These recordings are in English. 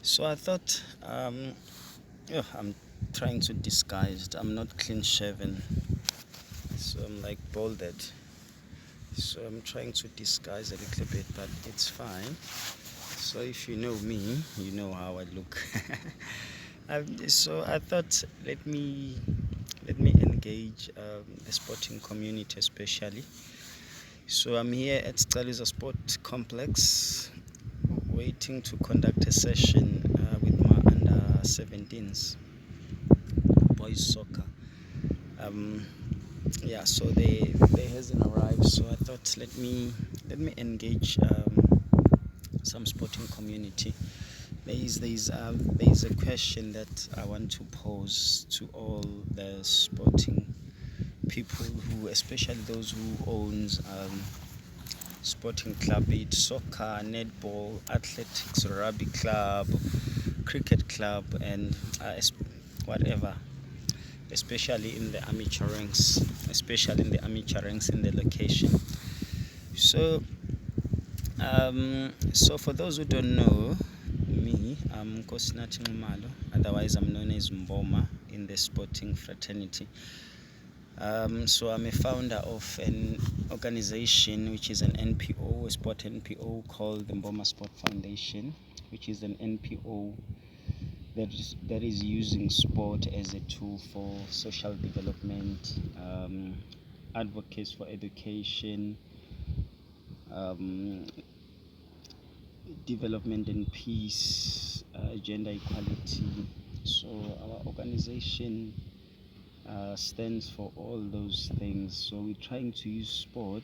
So I thought, I'm trying to disguise it. I'm not clean shaven, so I'm like balded. So I'm trying to disguise a little bit, but it's fine. So if you know me, you know how I look. So I thought, let me engage the sporting community, especially. So I'm here at Staliza Sport Complex, waiting to conduct a session with my under 17s boys soccer. Um, yeah, so they hasn't arrived. So I thought let me engage some sporting community. There is a question that I want to pose to all the sporting people who, especially those who owns sporting club, be it soccer, netball, athletics, rugby club, cricket club, and whatever. Especially in the amateur ranks, in the location. So, so for those who don't know me, I'm Kosinathi Nxumalo. Otherwise, I'm known as Mboma in the sporting fraternity. So I'm a founder of an organization which is an NPO, a sport NPO called the Mboma Sport Foundation, which is an NPO that is using sport as a tool for social development, advocates for education, um, development and peace, gender equality. So our organization stands for all those things. So we're trying to use sport,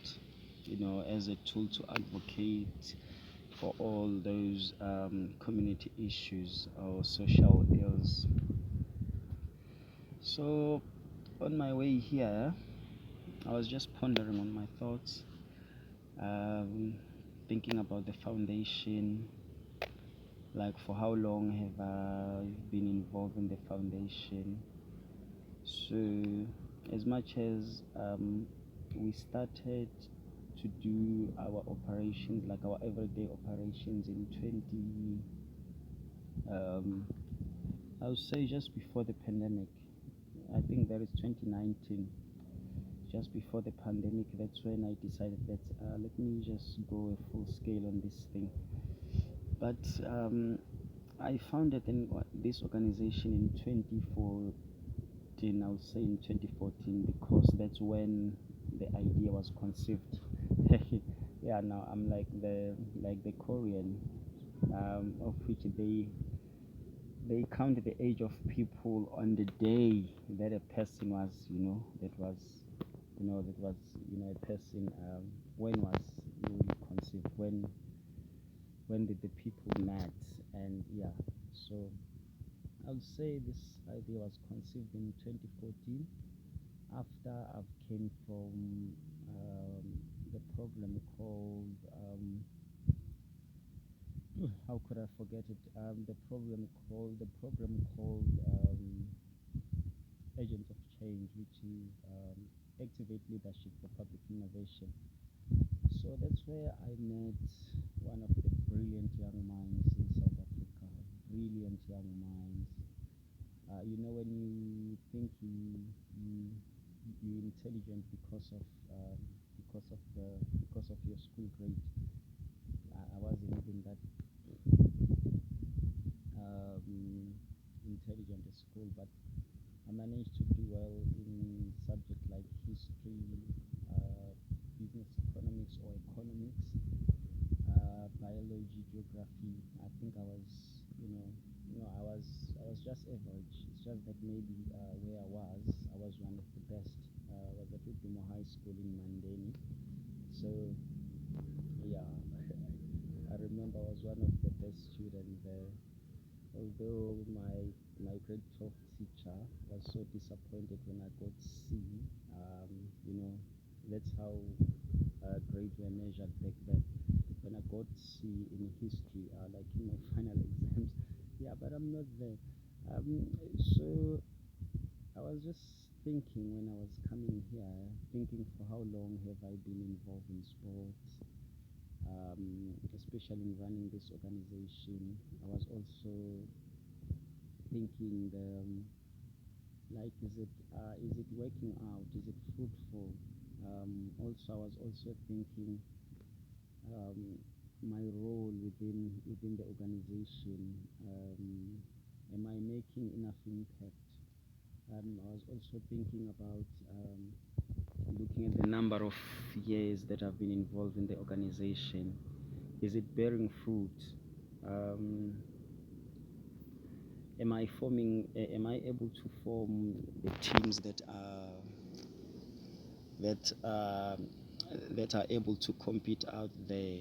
as a tool to advocate for all those community issues or social ills. So on my way here, I was just pondering on my thoughts, um, thinking about the foundation, like for how long have I been involved in the foundation. So as much as we started to do our operations, like our everyday operations in 20, I would say just before the pandemic. I think that is 2019, just before the pandemic. That's when I decided that let me just go a full scale on this thing. But I founded this organization in 2014. I would say in 2014 because that's when the idea was conceived. Yeah, now I'm like the Korean, of which they count the age of people on the day that a person was, a person. When was really conceived? When did the people met? And yeah, so I would say this idea was conceived in 2014 after I've came from the program called how could I forget it? The program called Agents of Change, which is Activate Leadership for Public Innovation. So that's where I met one of the brilliant young minds in South Africa. Brilliant young minds. When you think you're intelligent because of your school grade. I wasn't even that intelligent at school, but I managed to do well in subjects like history, uh, business economics or economics, biology, geography. I think I was, I was just average. It's just that maybe where I was one of the best. I was at Udumo High School in Mandeni. So yeah, I remember I was one of the best students there. Although my grade 12 teacher was so disappointed when I got C. um, you know that's how grades were measured back then. When I got C in history, like in my final exams. Yeah, but I'm not there. So I was just thinking when I was coming here, thinking for how long have I been involved in sports. especially in running this organization. I was also thinking, like, is it working out? Is it fruitful? Also, I was also thinking, um, my role within the organization. Am I making enough impact? I was also thinking about, looking at the number of years that I've been involved in the organization. Is it bearing fruit? Um, am I able to form the teams that are that are able to compete out there?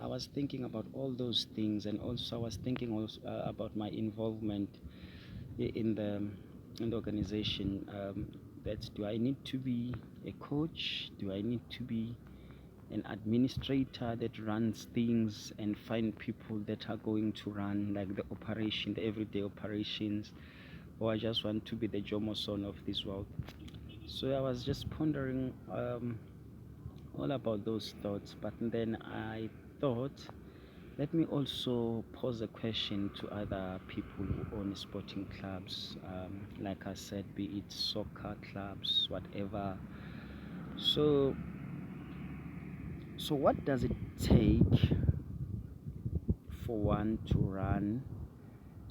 I was thinking about all those things, and also I was thinking also about my involvement in the organization. That, do I need to be a coach? Do I need to be an administrator that runs things and find people that are going to run like the everyday operations, or I just want to be the Jomoson of this world? So I was just pondering all about those thoughts, but then I thought, let me also pose a question to other people who own sporting clubs, like I said, be it soccer clubs, whatever. So what does it take for one to run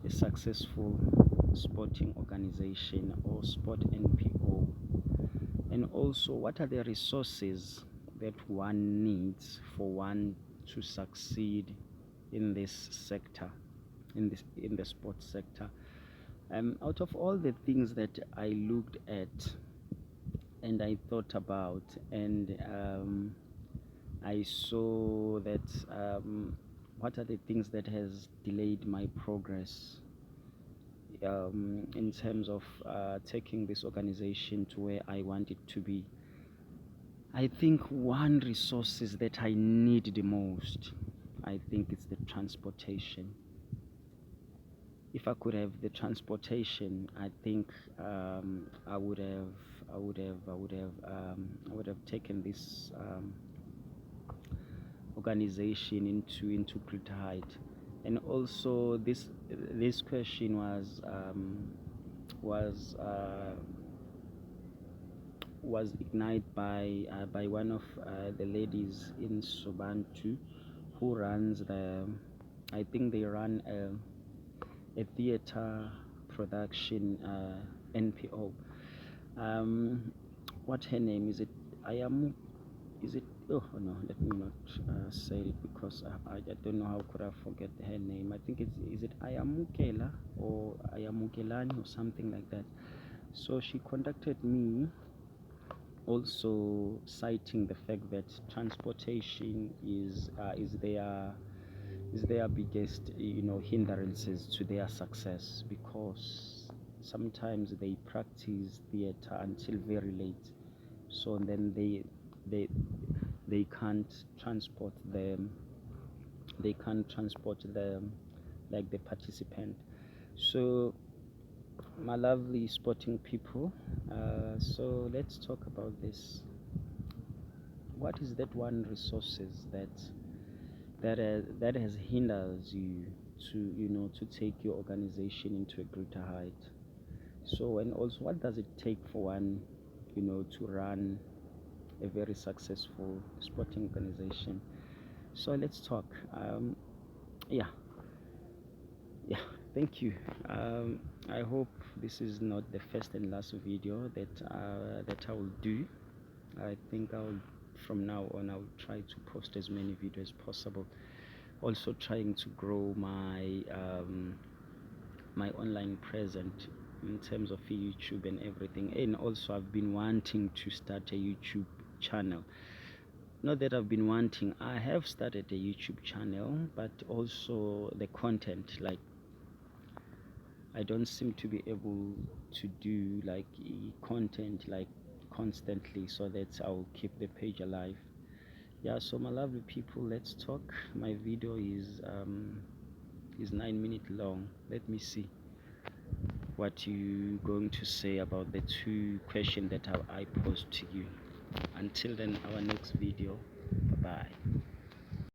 a successful sporting organization or sport NPO? And also, what are the resources that one needs for one to succeed in this sector, in the sports sector? Out of all the things that I looked at and I thought about, and I saw that, what are the things that has delayed my progress, in terms of taking this organization to where I want it to be. I think one resources that I need the most, I think it's the transportation. If I could have the transportation, I think, I would have taken this organization into greater height. And also, this question was uh, was ignited by one of the ladies in Sobantu, who runs I think they run a theater production NPO. What her name is? It Ayamu? Is it? Oh no, let me not say it, because I don't know how could I forget her name. I think is it Ayamukela or Ayamukelani or something like that. So she contacted me, also citing the fact that transportation is their biggest, hindrances to their success, because sometimes they practice theater until very late, so then they they can't transport them like the participant. So, my lovely sporting people, so let's talk about this. What is that one resources that has hinders you to take your organization into a greater height? So, and also, what does it take for one to run a very successful sporting organization? So let's talk. Yeah, yeah. Thank you. I hope this is not the first and last video that I will do. I think from now on, I'll try to post as many videos as possible. Also, trying to grow my online presence in terms of YouTube and everything. And also, I've been wanting to start a YouTube channel. Not that I've been wanting, I have started a YouTube channel, but also the content, like, I don't seem to be able to do like content like constantly, so that I'll keep the page alive. Yeah, so my lovely people, let's talk. My video is 9 minutes long. Let me see what you going to say about the two questions that I posed to you. Until then, our next video. Bye bye.